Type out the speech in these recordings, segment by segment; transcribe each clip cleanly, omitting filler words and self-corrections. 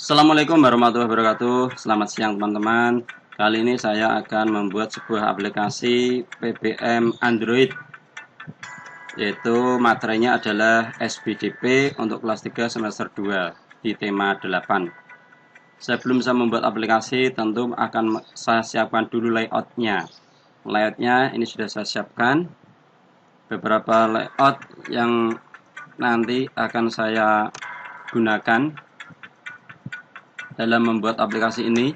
Assalamualaikum warahmatullahi wabarakatuh. Selamat siang teman-teman. Kali ini saya akan membuat sebuah aplikasi PBM Android, yaitu materinya adalah SBDP untuk kelas 3 semester 2 di tema 8. Sebelum saya membuat aplikasi, tentu akan saya siapkan dulu layoutnya. Layoutnya ini sudah saya siapkan. Beberapa layout yang nanti akan saya gunakan dalam membuat aplikasi ini.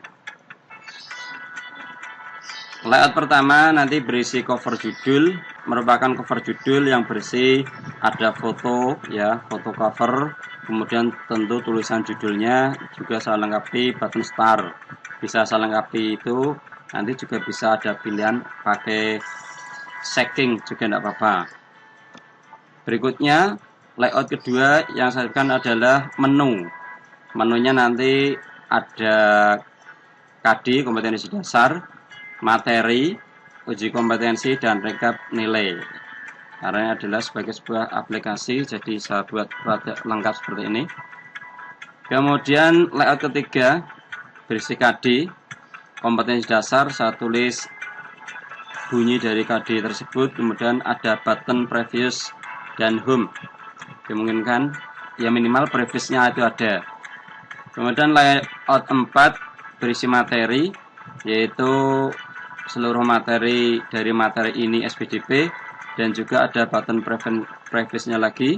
Layout pertama nanti berisi cover judul, merupakan cover judul yang berisi ada foto ya, foto cover, kemudian tentu tulisan judulnya juga saya lengkapi button start. Bisa saya lengkapi itu, nanti juga bisa ada pilihan pakai shading juga tidak apa-apa. Berikutnya layout kedua yang saya siapkan adalah menu. Menunya nanti ada KD kompetensi dasar, materi, uji kompetensi, dan rekap nilai. Karena adalah sebagai sebuah aplikasi, jadi saya buat lengkap seperti ini. Kemudian layout ketiga berisi KD kompetensi dasar, saya tulis bunyi dari KD tersebut, kemudian ada button previous dan home. Dimungkinkan ya minimal previousnya itu ada. Kemudian layout 4 berisi materi, yaitu seluruh materi dari materi ini SBDP, dan juga ada button previousnya lagi.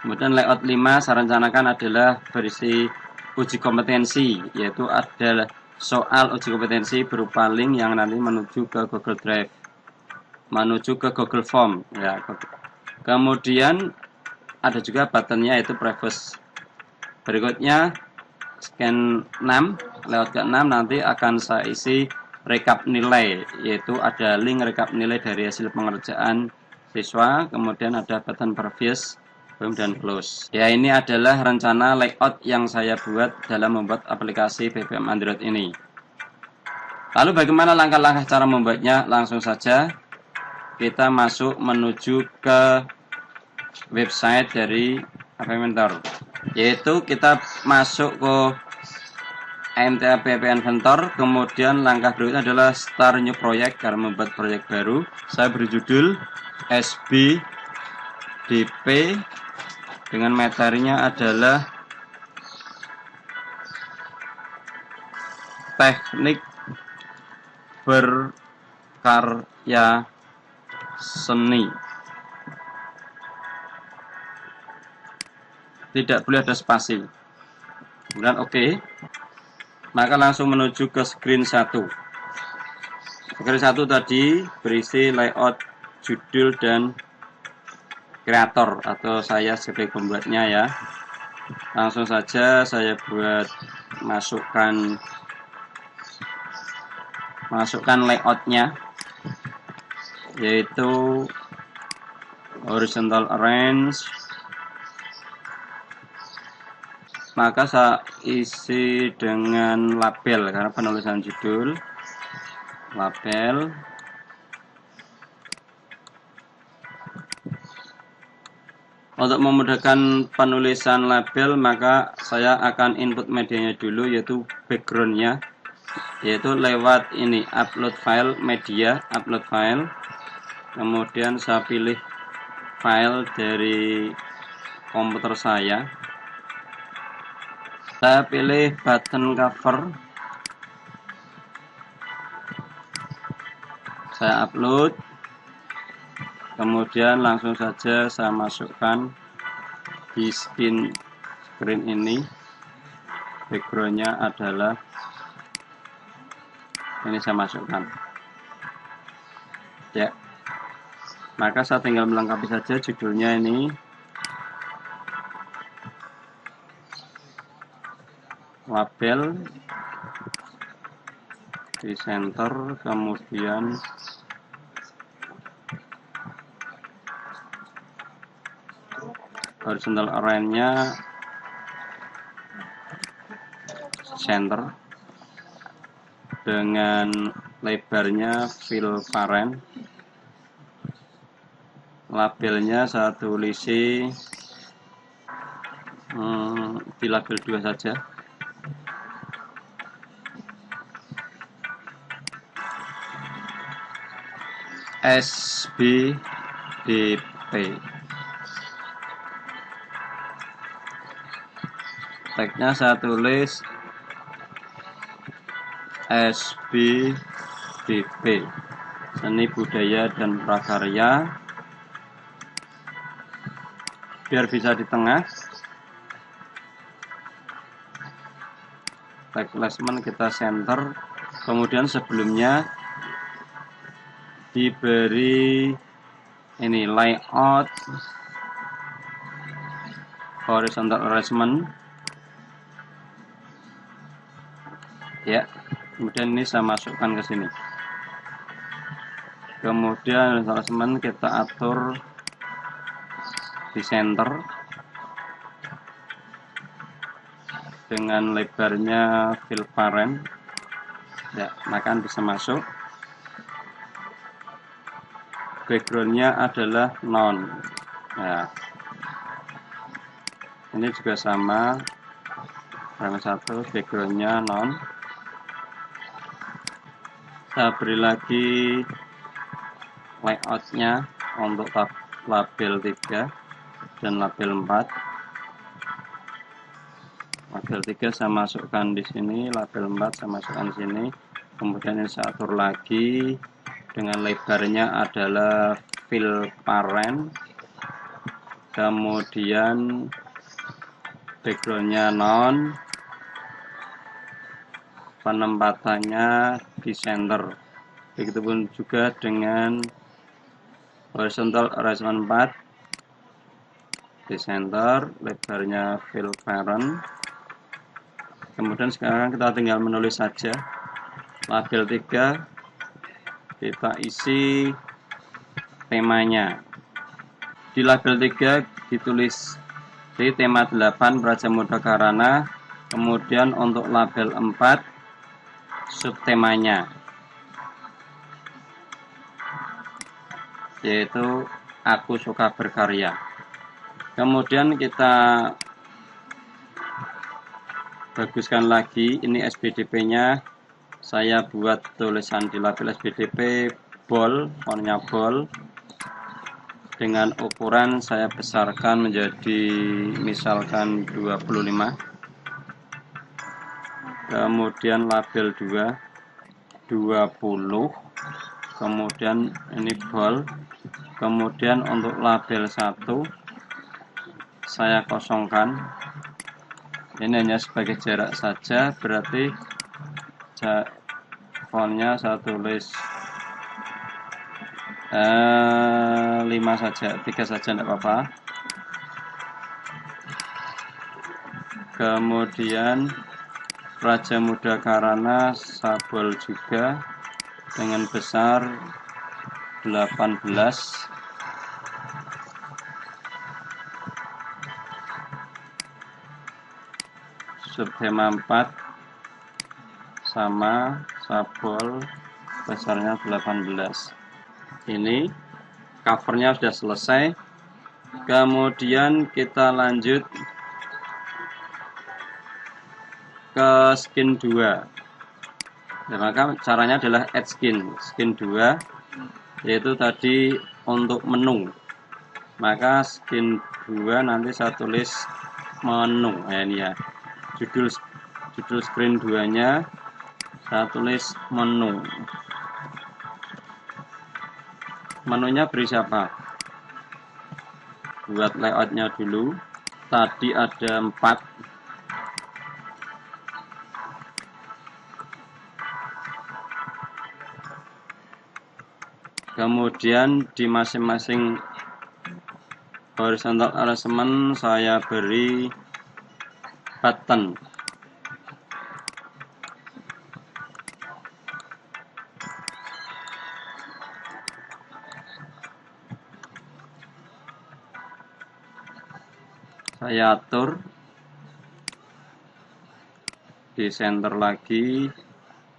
Kemudian layout 5 saya rencanakan adalah berisi uji kompetensi, yaitu ada soal uji kompetensi berupa link yang nanti menuju ke Google Drive, menuju ke Google Form ya. Kemudian ada juga buttonnya yaitu previous. Berikutnya scan 6, layout ke-6 nanti akan saya isi rekap nilai, yaitu ada link rekap nilai dari hasil pengerjaan siswa, kemudian ada button previous, home, dan close. Ya, ini adalah rencana layout yang saya buat dalam membuat aplikasi BBM Android ini. Lalu bagaimana langkah-langkah cara membuatnya? Langsung saja kita masuk menuju ke website dari Inventor, yaitu kita masuk ke MTA PPN Inventor. Kemudian langkah berikutnya adalah start new project karena membuat proyek baru. Saya beri judul SBDP dengan materinya adalah teknik berkarya seni. Tidak boleh ada spasi. Kemudian oke. Maka langsung menuju ke screen 1. Screen 1 tadi berisi layout judul dan kreator atau saya sebagai pembuatnya ya. Langsung saja saya buat masukkan layoutnya, yaitu horizontal arrange. Maka saya isi dengan label karena penulisan judul, label. Untuk memudahkan penulisan label, maka saya akan input medianya dulu, yaitu backgroundnya, yaitu lewat ini upload file media, upload file. Kemudian saya pilih file dari komputer saya. Saya pilih button cover, saya upload, kemudian langsung saja saya masukkan di screen ini. Backgroundnya adalah ini, saya masukkan ya. Maka saya tinggal melengkapi saja judulnya ini, label di center, kemudian horizontal arrange-nya center dengan lebarnya fill parent. Labelnya saya tulisi di label 2 saja. SBDP. Tagnya saya tulis SBDP, Seni Budaya dan Prakarya, biar bisa di tengah. Tag placement kita center, kemudian sebelumnya diberi ini layout horizontal arrangement ya. Kemudian ini saya masukkan ke sini. Kemudian arrangement kita atur di center dengan lebarnya fill parent ya, maka bisa masuk. Backgroundnya adalah non. Nah, ini juga sama, parameter 1 backgroundnya non. Saya beri lagi layoutnya untuk label 3 dan label 4. Label 3 saya masukkan di sini, label 4 saya masukkan di sini. Kemudian ini saya atur lagi dengan lebarnya adalah fill parent, kemudian backgroundnya non, penempatannya di center. Begitupun juga dengan horizontal arrangement 4 di center, lebarnya fill parent. Kemudian sekarang kita tinggal menulis saja. Label 3 kita isi temanya. Di label 3 ditulis di tema 8 Braja Muda Karana. Kemudian untuk label 4 subtemanya yaitu Aku Suka Berkarya. Kemudian kita baguskan lagi, ini SBDP-nya. Saya buat tulisan di label SBDP bold, fontnya bold, dengan ukuran saya besarkan menjadi misalkan 25. Kemudian label 2 20. Kemudian ini bold. Kemudian untuk label 1 saya kosongkan. Ini hanya sebagai jarak saja, berarti fontnya saya tulis 5 saja, 3 saja tidak apa-apa. Kemudian Braja Muda Karana sabol juga dengan besar 18. Subtema 4 sama sabol besarnya 18. Ini covernya sudah selesai. Kemudian kita lanjut ke skin 2. Nah, maka caranya adalah add skin 2, yaitu tadi untuk menu. Maka skin 2 nanti saya tulis menu. Nah, ini ya. Judul screen 2-nya saya tulis menu. Menunya beri siapa? Buat layoutnya dulu. Tadi ada 4. Kemudian di masing-masing horizontal arrangement saya beri button. Saya atur di center lagi,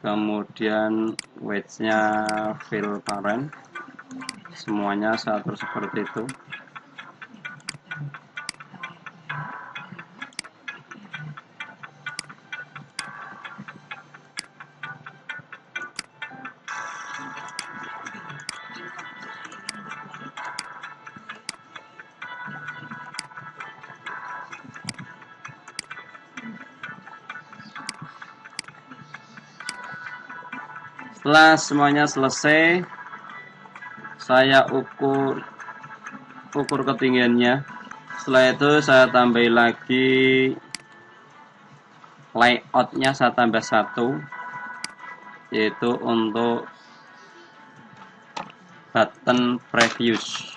kemudian weight-nya fill parent, semuanya saya atur seperti itu. Setelah semuanya selesai, saya ukur ketinggiannya. Setelah itu saya tambah lagi layoutnya, saya tambah satu, yaitu untuk button previews.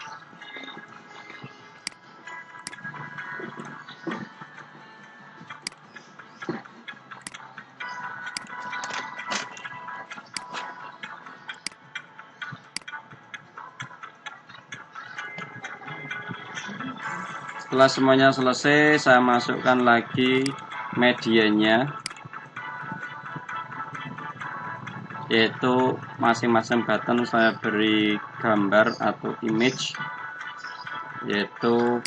Setelah semuanya selesai, saya masukkan lagi medianya, yaitu masing-masing button saya beri gambar atau image, yaitu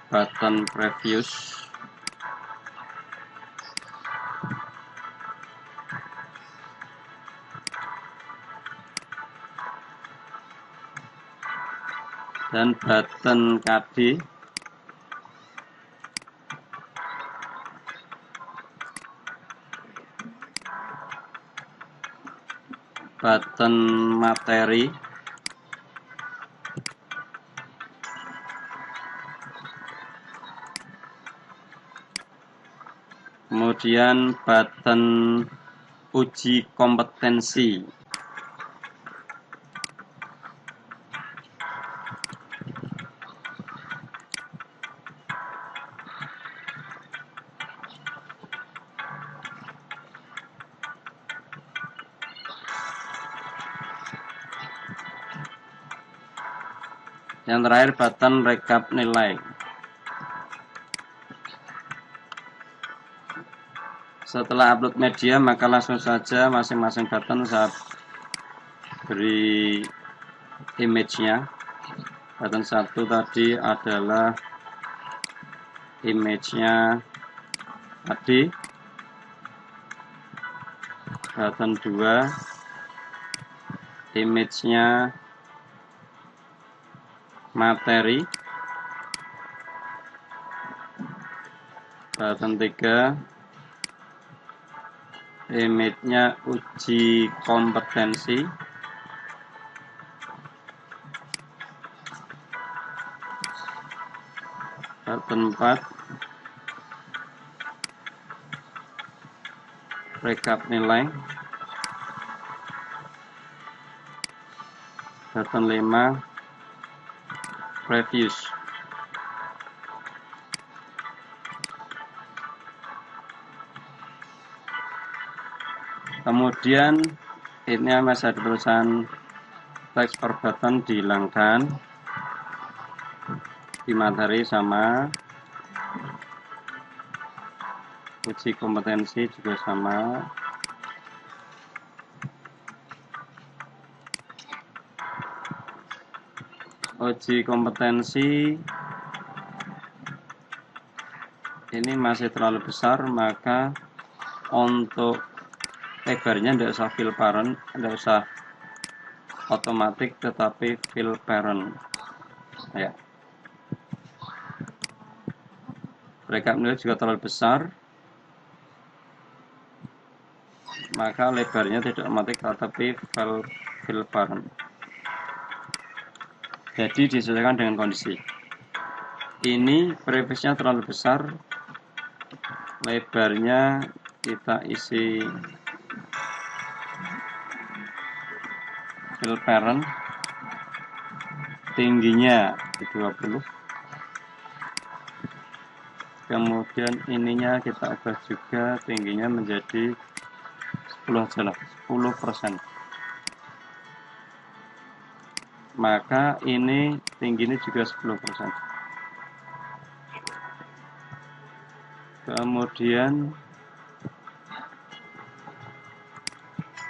button previews. Dan button KD. Button materi. Kemudian button uji kompetensi. Yang terakhir button rekap nilai. Setelah upload media, maka langsung saja masing-masing button saya beri image-nya. Button 1 tadi adalah image-nya tadi. Button 2 image-nya materi. Button 3 image-nya uji kompetensi. Button 4 rekap nilai. Button 5 previews. Kemudian ini masih ada tulisan teks per button dihilangkan. Di materi sama, uji kompetensi juga sama. Uji kompetensi ini masih terlalu besar, maka untuk lebarnya tidak usah fill parent, tidak usah otomatis, tetapi fill parent ya. Rekap nilai juga terlalu besar, maka lebarnya tidak otomatis, tetapi fill parent. Jadi disesuaikan dengan kondisi. Ini previewsnya terlalu besar, lebarnya kita isi fill parent, tingginya 20. Kemudian ininya kita ubah juga, tingginya menjadi 10 aja lah, 10%. Maka ini tingginya juga 10%. Kemudian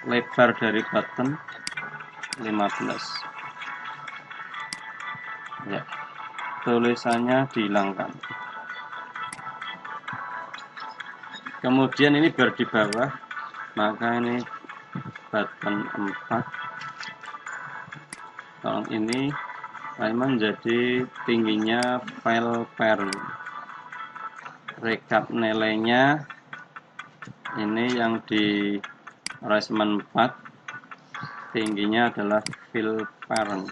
lebar dari button 15. Ya, tulisannya dihilangkan. Kemudian ini biar di bawah, maka ini button 4. Tolong ini menjadi tingginya file parent. Rekap nilainya ini yang di arrangement 4, tingginya adalah fill parent.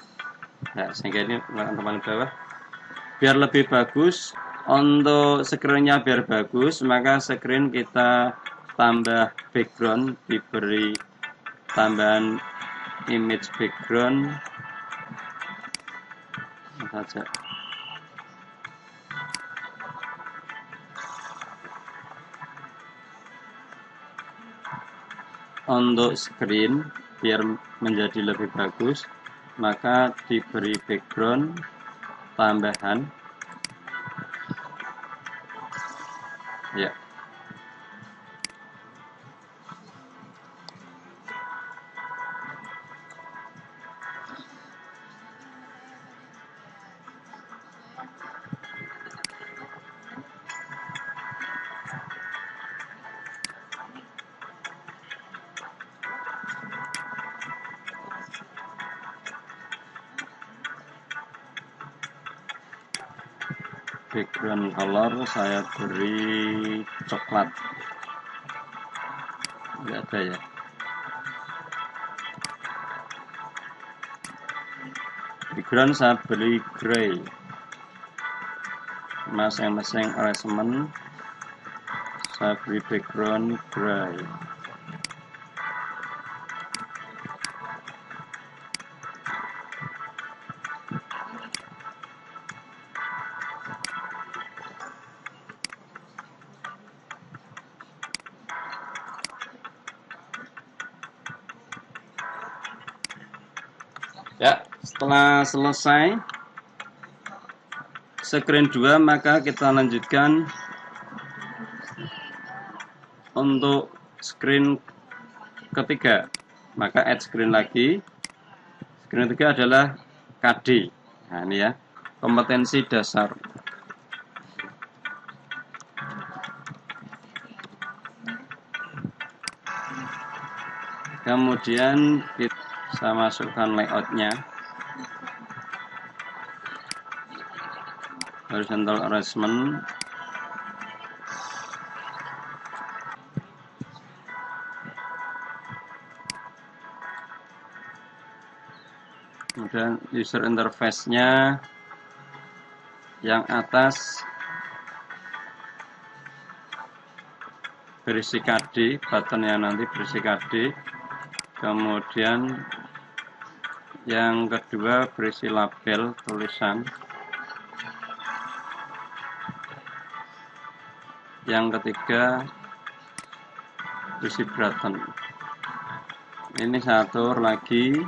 Nah, sehingga ini untuk paling bawah. Biar lebih bagus, untuk screen-nya biar bagus, maka screen kita tambah background, diberi tambahan image background saja. Untuk screen biar menjadi lebih bagus, maka diberi background tambahan ya. Background color saya beri coklat, nggak ada ya. Background saya beri gray, masing-masing arrangement saya beri background gray. Ya, setelah selesai screen 2, maka kita lanjutkan untuk screen ketiga. Maka add screen lagi. Screen ketiga adalah KD. Nah, ini ya, kompetensi dasar. Kemudian saya masukkan layoutnya, horizontal arrangement, kemudian user interface-nya yang atas berisi KD, buttonnya nanti berisi KD. Kemudian yang kedua berisi label tulisan. Yang ketiga berisi button. Ini saya atur lagi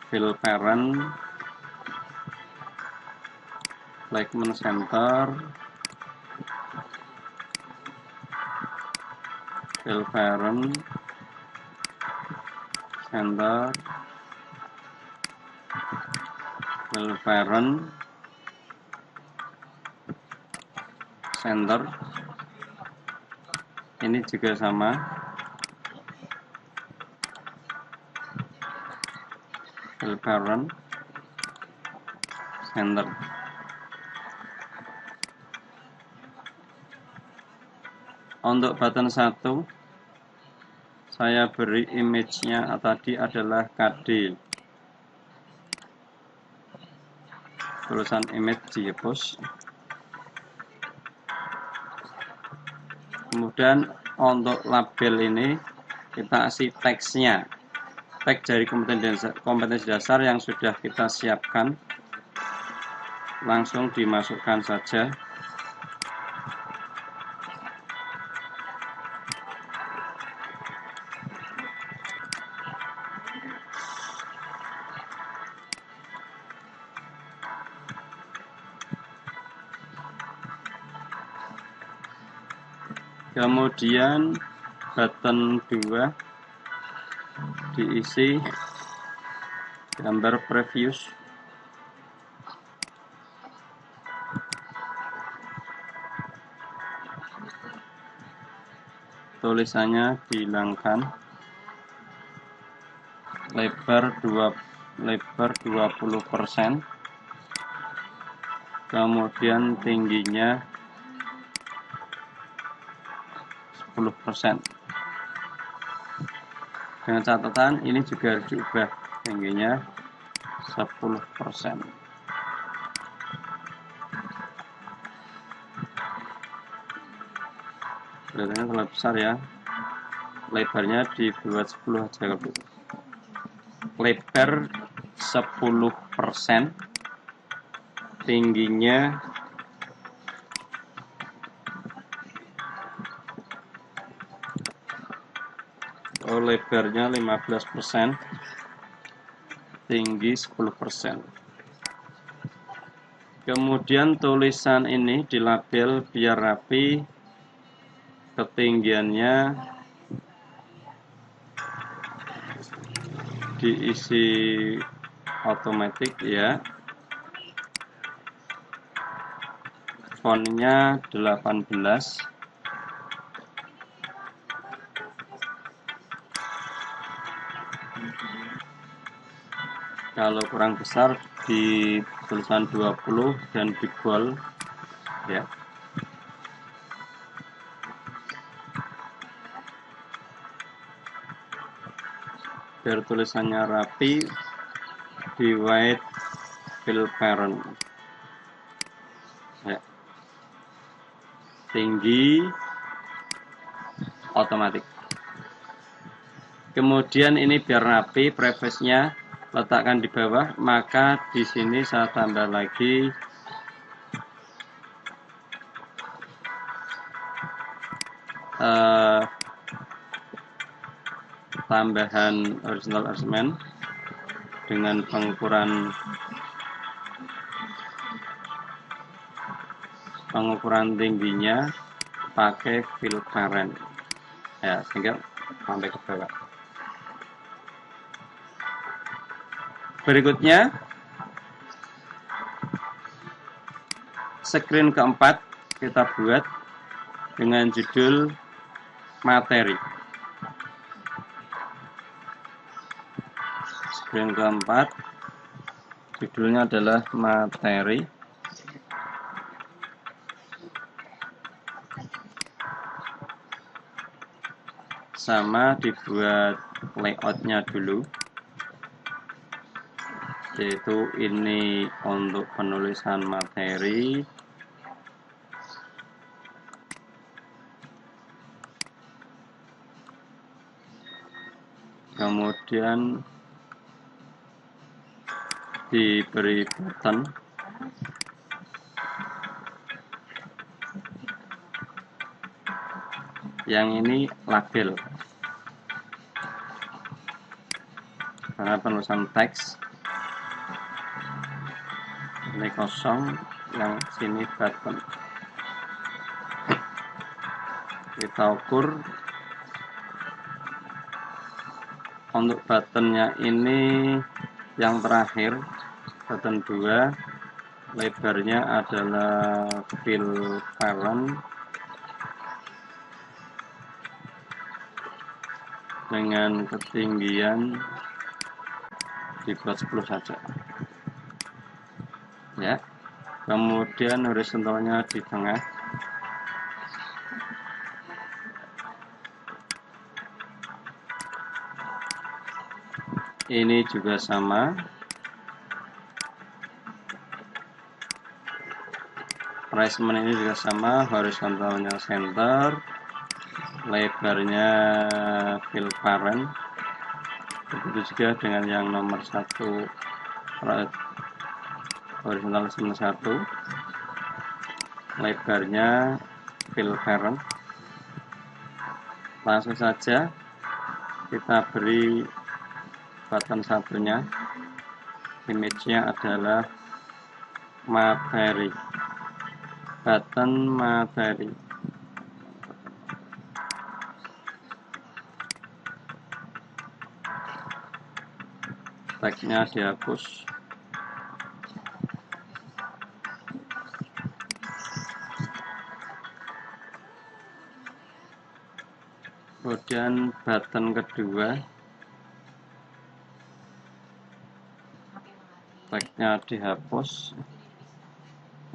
fill parent, placement center, fill parent, center, fill parent, center. Ini juga sama, fill parent, center. Untuk button 1 saya beri image-nya tadi adalah KD, tulisan image dihapus. Kemudian untuk label ini kita kasih teksnya, teks dari kompetensi dasar yang sudah kita siapkan, langsung dimasukkan saja. Kemudian button 2 diisi gambar previous, tulisannya dihilangkan, lebar 20%, kemudian tingginya 10%. Dengan catatan ini juga harus diubah tingginya 10%. Kelihatannya terlalu besar ya. Lebarnya dibuat 10 aja kalau gitu. Lebar 10%, tingginya lebarnya 15%, tinggi 10%. Kemudian tulisan ini dilabel biar rapi, ketinggiannya diisi otomatis ya. Fontnya 18. Kalau kurang besar di tulisan 20 dan di bold ya. Biar tulisannya rapi, di white fill parent ya. Tinggi otomatis. Kemudian ini biar rapi, preface-nya letakkan di bawah, maka di sini saya tambah lagi tambahan horizontal arrangement dengan pengukuran tingginya pakai fill parent ya, sehingga sampai ke bawah. Berikutnya screen keempat kita buat dengan judul materi. Screen keempat judulnya adalah materi. Sama dibuat layoutnya dulu, yaitu ini untuk penulisan materi. Kemudian diberi button. Yang ini label. Karena penulisan teks ini kosong, yang sini button. Kita ukur untuk buttonnya ini yang terakhir, button 2, lebarnya adalah fill parent dengan ketinggian dibuat 10 saja ya. Kemudian horizontalnya di tengah. Ini juga sama, placement ini juga sama, horizontalnya center, lebarnya fill parent. Begitu juga dengan yang nomor 1, horizontal nomor 1, lebarnya fill parent. Langsung saja kita beri button satunya, image-nya adalah materi, button materi. Tagnya dihapus. Kemudian button kedua, tagnya dihapus,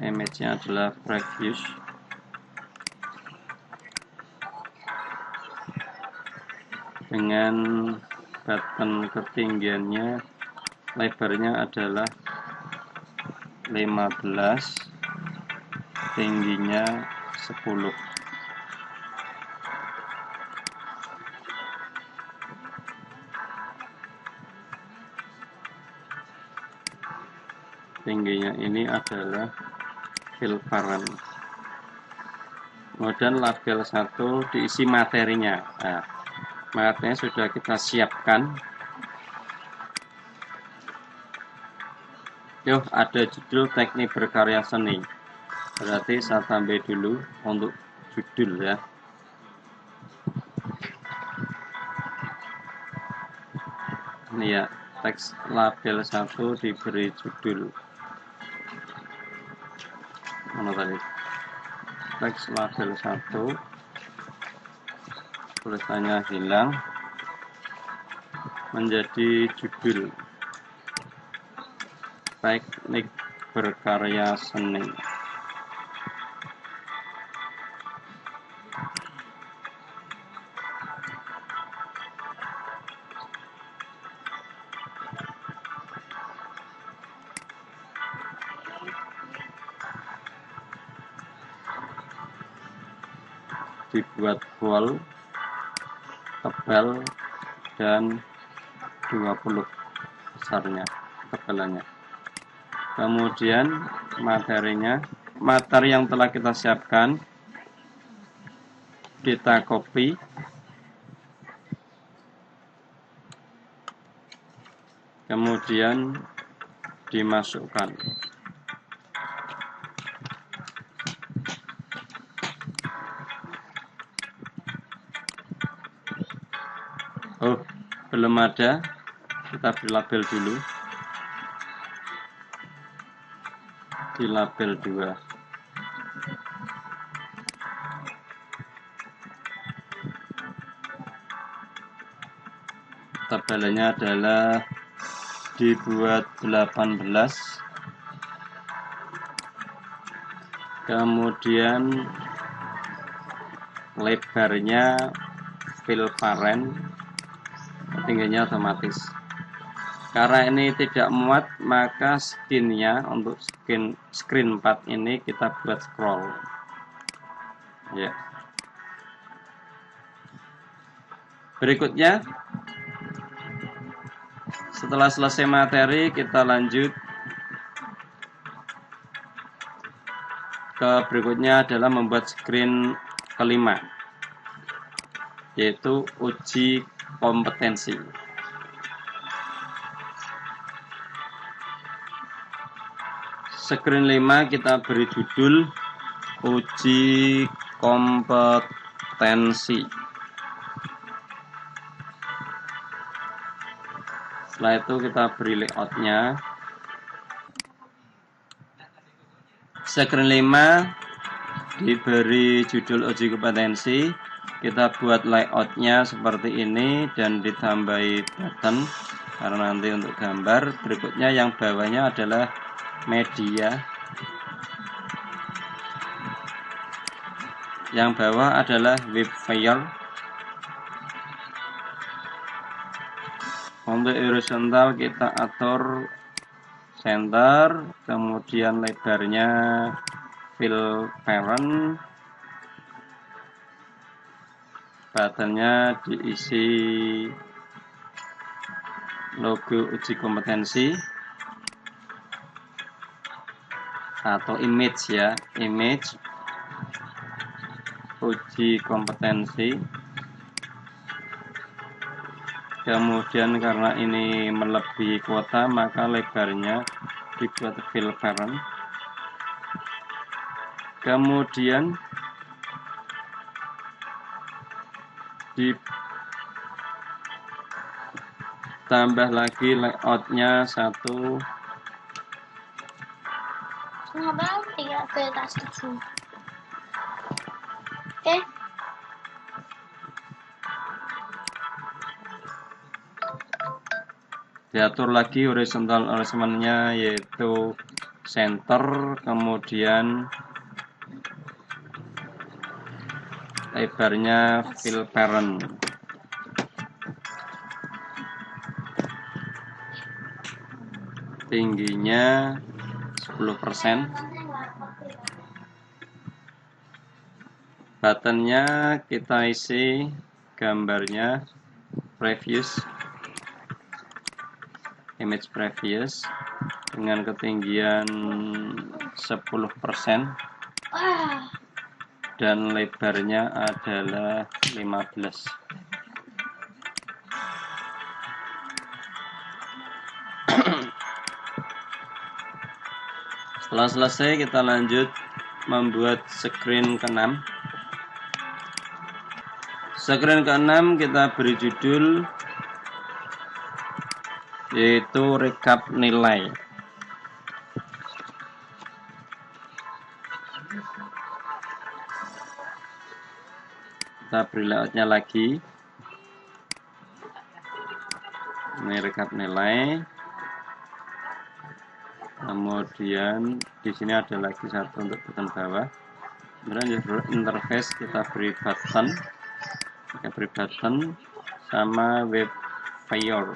image-nya adalah previous. Dengan button ketinggiannya, lebarnya adalah 15, tingginya 10. Tingginya ini adalah fill parent. Kemudian label 1 diisi materinya. Nah, materinya sudah kita siapkan. Yuk, ada judul teknik berkarya seni. Berarti saya tambah dulu untuk judul ya. Ini ya, teks label 1 diberi judul. Mana tadi? Teks label 1, tulisannya hilang, menjadi judul teknik berkarya seni. Dibuat bold, tebal, dan 20 besarnya, tebalannya. Kemudian materinya, materi yang telah kita siapkan kita copy, kemudian dimasukkan. Oh, belum ada, kita beri label dulu, di label 2. Tebalannya adalah dibuat 18, kemudian lebarnya fill parent, tingginya otomatis. Karena ini tidak muat, maka skinnya untuk screen 4 ini kita buat scroll ya. Berikutnya, setelah selesai materi, kita lanjut ke berikutnya adalah membuat screen kelima, yaitu uji kompetensi. Screen 5 kita beri judul uji kompetensi. Setelah itu kita beri layoutnya. Screen 5 diberi judul uji kompetensi. Kita buat layoutnya seperti ini dan ditambahi button karena nanti untuk gambar. Berikutnya yang bawahnya adalah media, yang bawah adalah web file. Untuk horizontal kita atur center, kemudian lebarnya fill parent, buttonnya diisi logo uji kompetensi atau image ya, image uji kompetensi. Kemudian karena ini melebihi kuota, maka lebarnya dibuat fill parent. Kemudian ditambah lagi layoutnya 1. Oke. Diatur lagi horizontal alignment-nya yaitu center, kemudian lebarnya fill parent. tingginya 10%. Buttonnya kita isi gambarnya previous, image previous dengan ketinggian 10% dan lebarnya adalah 15. Setelah selesai, kita lanjut membuat screen ke-6. Screen ke-6 kita beri judul yaitu rekap nilai. Kita beri layoutnya lagi. Ini rekap nilai. Kemudian di sini ada lagi satu untuk button bawah. Kemudian interface kita beri button. Kita beri button sama web player.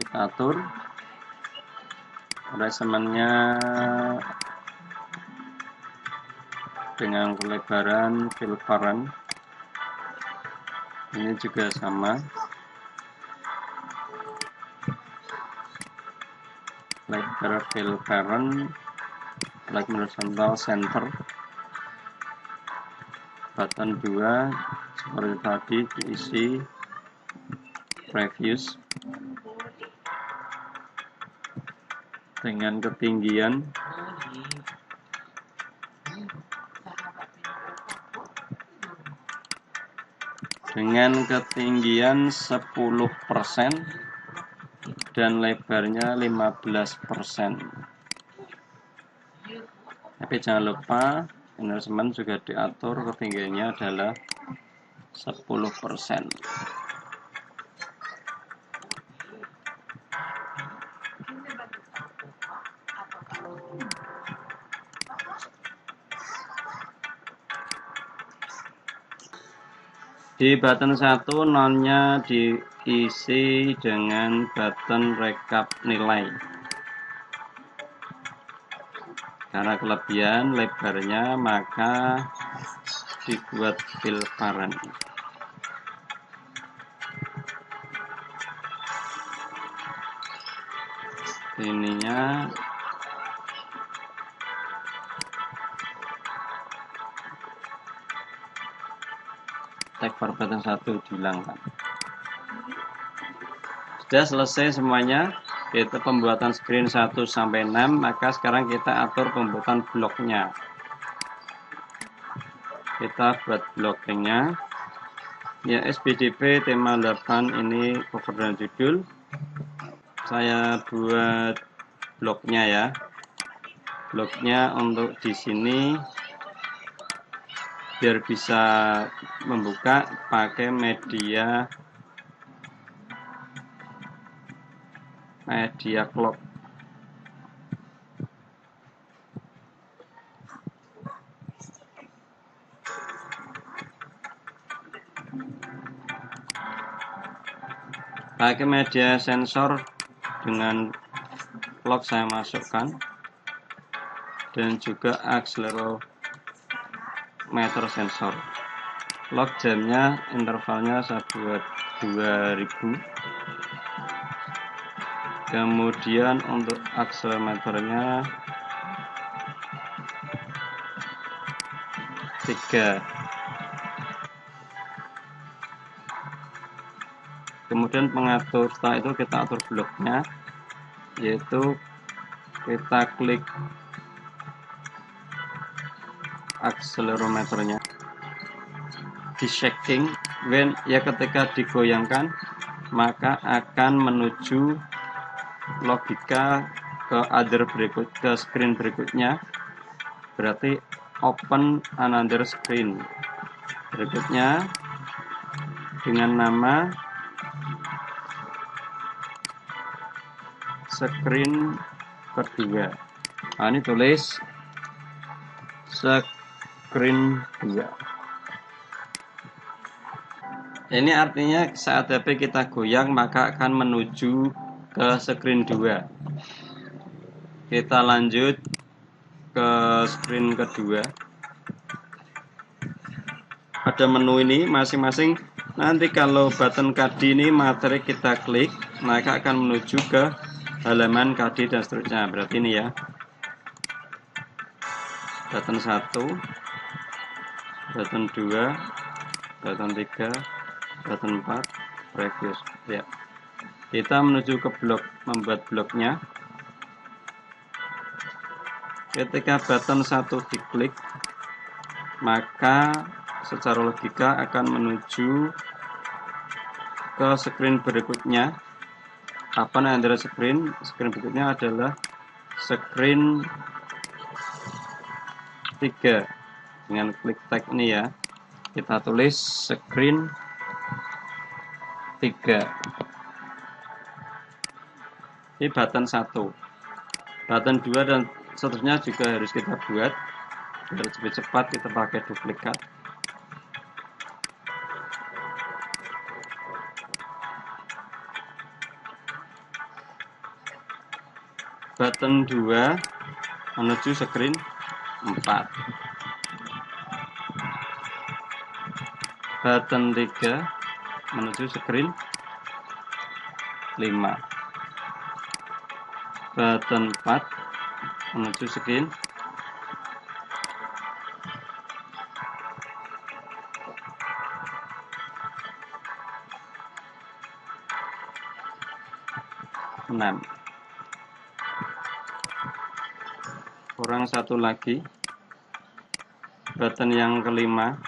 Kita atur resemennya dengan kelebaran fill parent. Ini juga sama. Lebar fill parent, like horizontal center. Button 2 seperti tadi diisi previous dengan ketinggian 10% dan lebarnya 15%. Tapi jangan lupa enlargement juga diatur, ketinggiannya adalah 10%. Di button 1 nonnya diisi dengan button rekap nilai. Karena kelebihan lebarnya maka dibuat fill parent. Ininya tag for button 1 dihilangkan. Sudah selesai semuanya, yaitu pembuatan screen 1 sampai 6. Maka sekarang kita atur pembuatan bloknya. Kita buat blockingnya ya, SBDP tema 8 ini cover dan judul. Saya buat bloknya ya. Bloknya untuk di sini biar bisa membuka pakai media clock. Pakai media sensor dengan clock saya masukkan, dan juga accelerometer sensor. Clock jamnya intervalnya saya buat 2000. Kemudian untuk accelerometernya 3. Kemudian pengatur, setelah itu kita atur bloknya, yaitu kita klik accelerometernya di shaking when, ya ketika digoyangkan maka akan menuju logika ke screen berikutnya, berarti open another screen berikutnya dengan nama screen kedua. Nah, ini tulis screen 2. Ini artinya saat HP kita goyang maka akan menuju ke screen 2. Kita lanjut ke screen kedua. Ada menu ini masing-masing. Nanti kalau button KD ini materi kita klik, maka akan menuju ke halaman KD dan seterusnya. Berarti ini ya. Button 1, button 2, button 3, button 4, previous. Ya. Kita menuju ke blok, membuat bloknya. Ketika button 1 diklik, maka secara logika akan menuju ke screen berikutnya. Apa yang ada screen? Screen berikutnya adalah screen 3. Dengan klik tag ini ya, kita tulis screen 3. Ini button 1. Button 2 dan seterusnya juga harus kita buat biar lebih cepat. Kita pakai duplikat. Button 2 menuju screen 4. Button 3 menuju screen 5. Button 4 menuju screen 6. Kurang satu lagi, button yang kelima,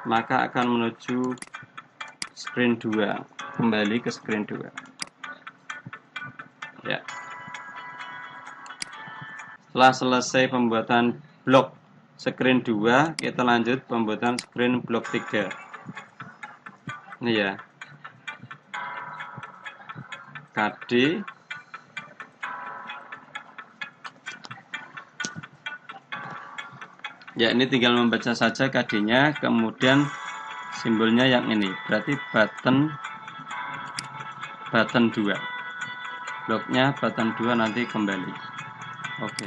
maka akan menuju screen 2, kembali ke screen 2 ya. Setelah selesai pembuatan blok screen 2, kita lanjut pembuatan screen blok 3. Ini ya, KD, ya ini tinggal membaca saja KD-nya, kemudian simbolnya yang ini, berarti button 2. Bloknya button 2 nanti kembali. Oke.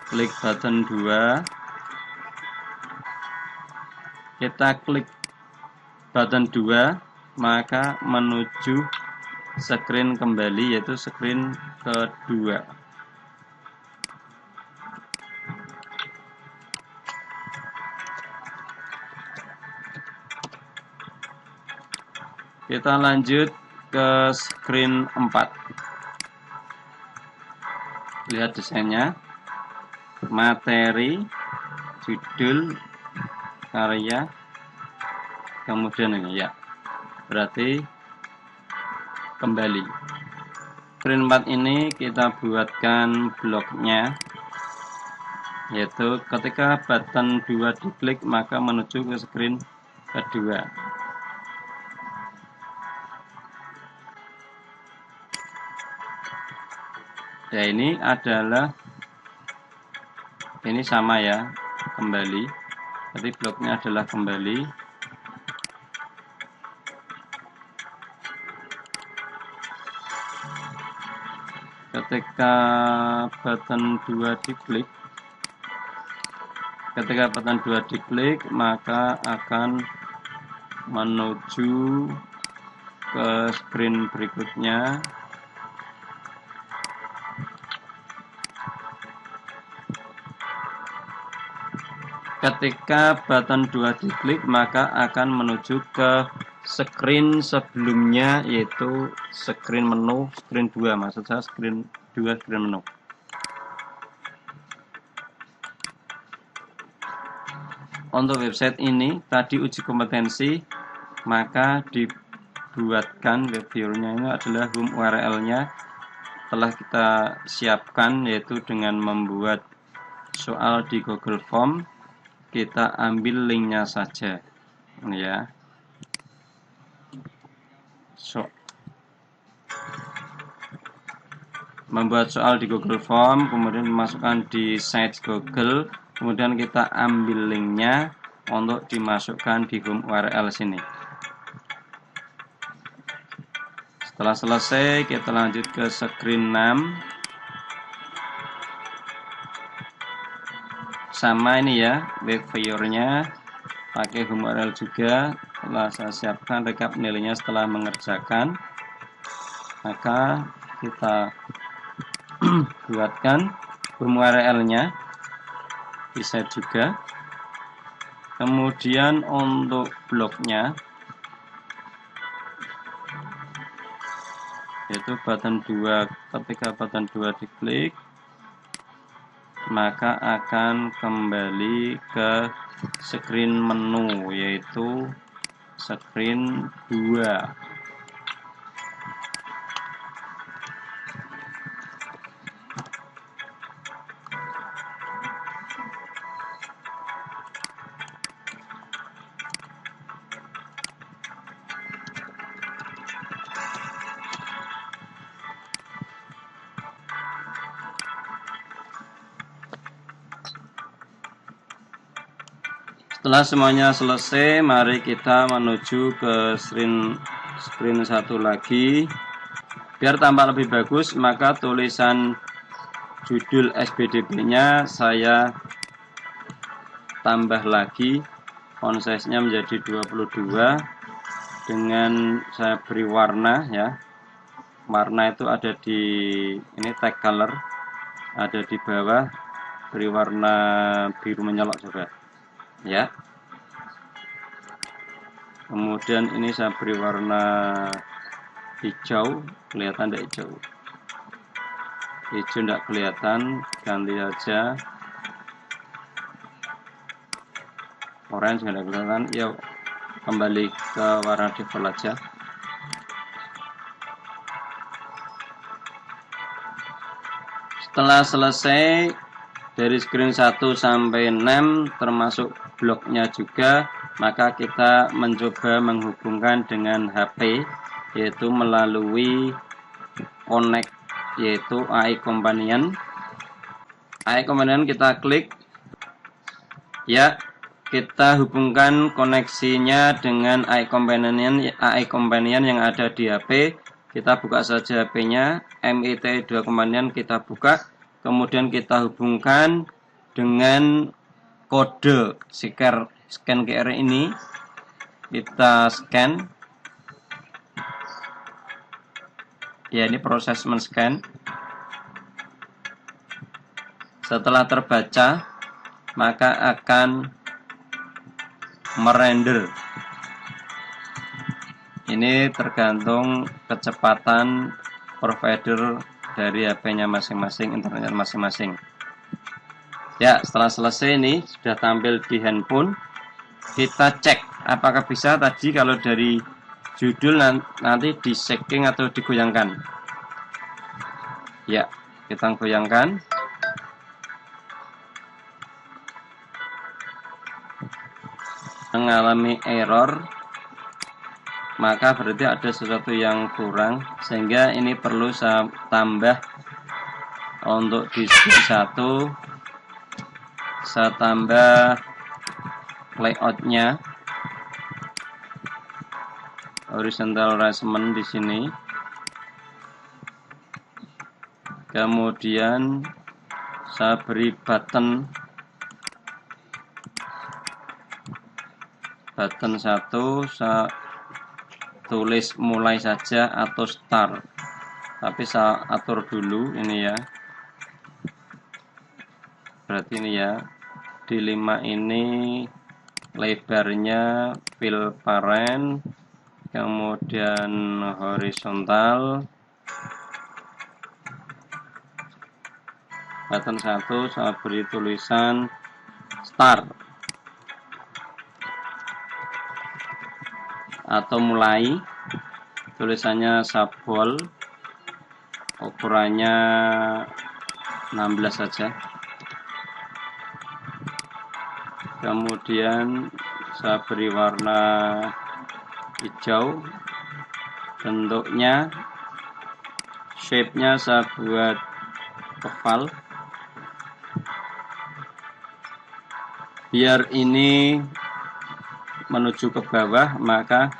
Klik button 2. Kita klik button 2, maka menuju screen kembali, yaitu screen kedua. Kita lanjut ke screen 4. Lihat desainnya. Materi, judul, karya, kemudian ini ya. Berarti kembali. Screen 4 ini kita buatkan bloknya, yaitu ketika button 2 diklik maka menuju ke screen kedua. Ya, ini adalah, ini sama ya, kembali. Jadi bloknya adalah kembali. Ketika button 2 diklik, maka akan menuju ke screen berikutnya. Ketika button 2 diklik, maka akan menuju ke screen sebelumnya, yaitu screen menu, screen 2, maksud saya screen 2, screen menu. Untuk website ini tadi uji kompetensi, maka dibuatkan web viewer-nya ini adalah home URL-nya telah kita siapkan, yaitu dengan membuat soal di Google Form. Kita ambil linknya saja ya. membuat soal di Google Form, kemudian dimasukkan di site Google, kemudian kita ambil linknya untuk dimasukkan di home URL sini. Setelah selesai, kita lanjut ke screen 6. Sama ini ya, web viewer-nya pakai home URL juga. Setelah saya siapkan rekap nilainya setelah mengerjakan, maka kita buatkan home URL-nya, bisa juga. Kemudian untuk blognya, yaitu button 2, ketika button 2 diklik, maka akan kembali ke screen menu, yaitu screen 2. Setelah semuanya selesai, mari kita menuju ke screen 1 lagi. Biar tampak lebih bagus, maka tulisan judul SBDP-nya saya tambah lagi, font size-nya menjadi 22, dengan saya beri warna ya. Warna itu ada di ini, tag color ada di bawah, beri warna biru menyolok coba ya. Kemudian ini saya beri warna hijau, kelihatan tidak hijau? Hijau tidak kelihatan, ganti aja orange, tidak kelihatan. Yuk kembali ke warna default aja. Setelah selesai dari screen 1 sampai 6 termasuk blognya juga, maka kita mencoba menghubungkan dengan HP, yaitu melalui connect, yaitu AI Companion. AI Companion kita klik ya, kita hubungkan koneksinya dengan AI Companion yang ada di HP. Kita buka saja HP-nya, MIT2 Companion kita buka, kemudian kita hubungkan dengan kode scan QR ini. Kita scan ya, ini proses men-scan. Setelah terbaca, maka akan merender. Ini tergantung kecepatan provider dari HP-nya masing-masing, internetnya masing-masing. Ya, setelah selesai ini sudah tampil di handphone. Kita cek apakah bisa tadi kalau dari judul nanti di shaking atau digoyangkan. Ya, kita goyangkan. Mengalami error, maka berarti ada sesuatu yang kurang, sehingga ini perlu saya tambah. Untuk di screen 1 saya tambah layoutnya, horizontal arrangement di sini. Kemudian saya beri button 1, saya tulis mulai saja atau start, tapi saya atur dulu ini ya. Berarti ini ya, di 5 ini lebarnya fill parent, kemudian horizontal. Button 1 saya beri tulisan start atau mulai, tulisannya subbold, ukurannya 16 saja. Kemudian saya beri warna hijau, bentuknya shape-nya saya buat oval biar ini menuju ke bawah, maka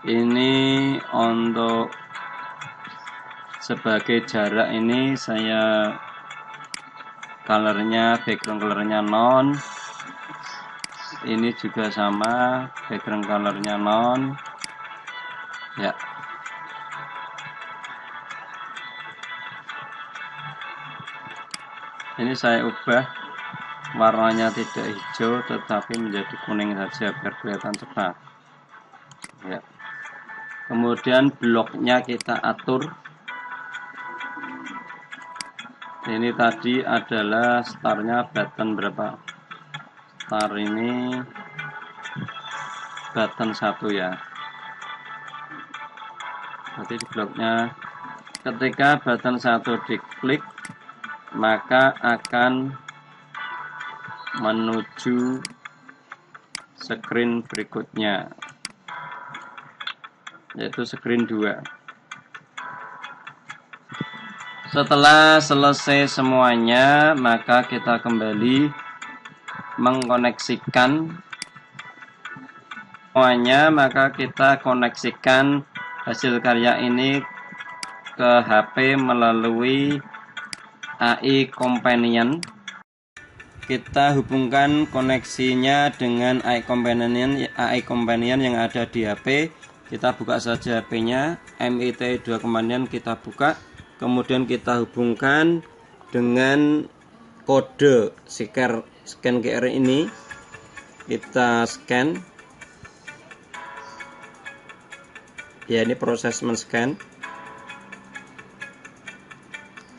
ini untuk sebagai jarak ini saya colornya, background colornya non. Ini juga sama, background colornya non. Ya. Ini saya ubah warnanya tidak hijau tetapi menjadi kuning saja biar kelihatan cepat. Ya. Kemudian bloknya kita atur. Ini tadi adalah startnya button berapa? Start ini button 1 ya. Nanti di bloknya ketika button 1 diklik maka akan menuju screen berikutnya, yaitu screen 2. Setelah selesai semuanya, maka kita kembali mengkoneksikan semuanya, maka kita koneksikan hasil karya ini ke HP melalui AI Companion. Kita hubungkan koneksinya dengan AI Companion yang ada di HP. Kita buka saja HP-nya, MIT2 Companion kita buka, kemudian kita hubungkan dengan kode scan QR ini. Kita scan. Ya, ini proses men-scan.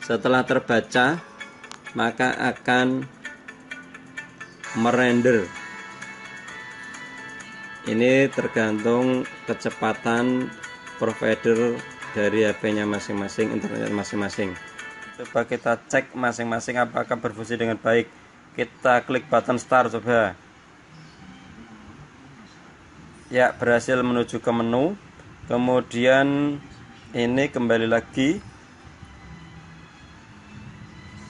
Setelah terbaca, maka akan merender. Ini tergantung kecepatan provider dari HP-nya masing-masing, internet masing-masing. Coba kita cek masing-masing apakah berfungsi dengan baik. Kita klik button start coba. Ya, berhasil menuju ke menu. Kemudian ini kembali lagi.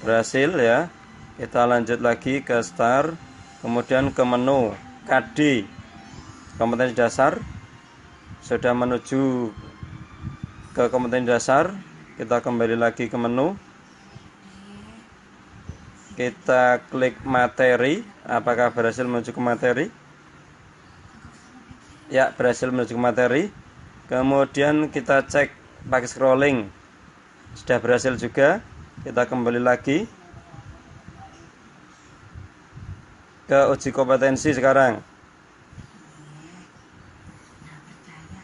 Berhasil ya. Kita lanjut lagi ke start. Kemudian ke menu KD kompetensi dasar. Sudah menuju ke kompetensi dasar. Kita kembali lagi ke menu. Kita klik materi. Apakah berhasil menuju ke materi? Ya, berhasil menuju ke materi. Kemudian kita cek pakai scrolling. Sudah berhasil juga. Kita kembali lagi ke uji kompetensi sekarang.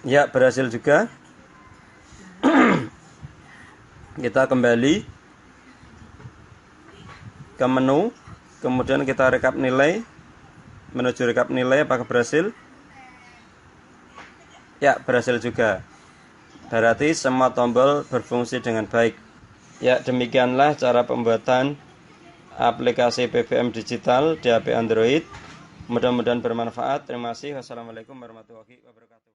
Ya, berhasil juga. Kita kembali ke menu, kemudian kita rekap nilai. Menuju rekap nilai, apakah berhasil? Ya, berhasil juga. Berarti semua tombol berfungsi dengan baik. Ya, demikianlah cara pembuatan aplikasi BBM digital di HP Android. Mudah-mudahan bermanfaat. Terima kasih. Wassalamualaikum warahmatullahi wabarakatuh.